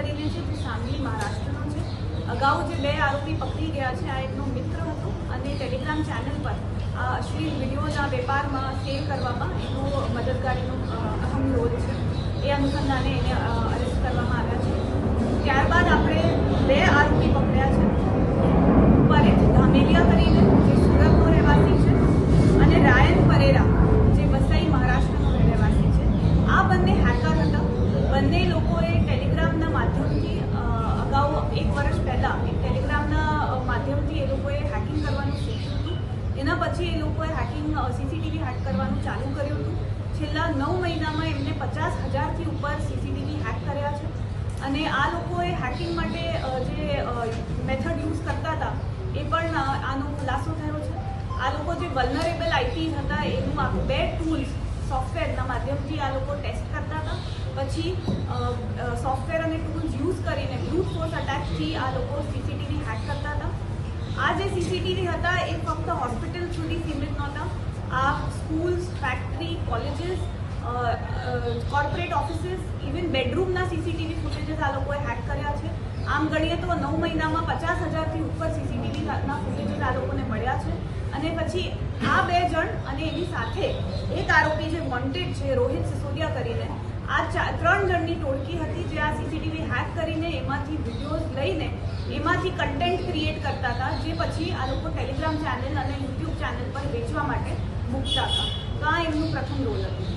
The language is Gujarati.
કરીને છે જે સાંગલી મહારાષ્ટ્રનો છે. અગાઉ જે 2 આરોપી પકડી ગયા છે આ એમનો મિત્ર હતો અને ટેલિગ્રામ ચેનલ પર આ અશ્લીલ વિડીયોના વેપારમાં સેલ કરવામાં એનો મદદગારીનો અહમ રોલ છે. એ અનુસંધાને એને અરેસ્ટ કરવામાં આવ્યા છે. ત્યારબાદ આપણે 2 આરોપી પકડ્યા છે. પરેશ ધામેલિયા કરીને જે સુરતનો રહેવાસી છે અને રાયન પરેરા જે વસઈ મહારાષ્ટ્રનો રહેવાસી છે. આ બંને હેકર હતા. બંને લોકોએ ટેલિગ્રામના માધ્યમથી અગાઉ 1 વર્ષ પહેલાં એક ટેલિગ્રામના માધ્યમથી એ લોકોએ હેકિંગ કરવાનું શીખ્યું હતું. એના પછી એ લોકોએ હેકિંગ સીસીટીવી હેક કરવાનું ચાલુ કર્યું હતું. છેલ્લા 9 મહિનામાં એમને 50,000થી ઉપર સીસીટીવી હેક કર્યા છે. અને આ લોકોએ હેકિંગ માટે જે મેથડ યુઝ કરતા હતા એ પણ આનો ખુલાસો થયો છે. આ લોકો જે વલ્નરેબલ આઈપીસ હતા એનું આ 2 ટૂલ્સ સોફ્ટવેરના માધ્યમથી આ લોકો ટેસ્ટ કરતા હતા. પછી સોફ્ટવેર અને ટૂલ્સ યુઝ કરીને બ્રૂટ ફોર્સ અટેકથી આ લોકો સીસીટીવી હેક કરતા હતા. આ જે સીસીટીવી હતા એ ફક્ત હોસ્પિટલ સુધી સીમિત નહોતા. આ schools, factory, colleges, corporate offices, even બેડરૂમના સીસીટીવી ફૂટેજીસ આ લોકોએ હેક કર્યા છે. આમ ગણીએ તો 9 મહિનામાં 50,000થી ઉપર સીસીટીવીના ફૂટેજીસ આ લોકોને મળ્યા છે. અને પછી આ 2 જણ અને એની સાથે એક આરોપી જે વોન્ટેડ છે રોહિત સિસોદિયા કરીને આ 3 જણની ટોળકી હતી જે આ સીસીટીવી હેક કરીને એમાંથી વિડીયોઝ લઈને એમાંથી કન્ટેન્ટ ક્રિએટ કરતા હતા જે પછી આ લોકો ટેલિગ્રામ ચેનલ અને યુટ્યુબ ચેનલ પર વેચવા માટે મૂકતા હતા. તો આ એમનું પ્રથમ રોલ હતું.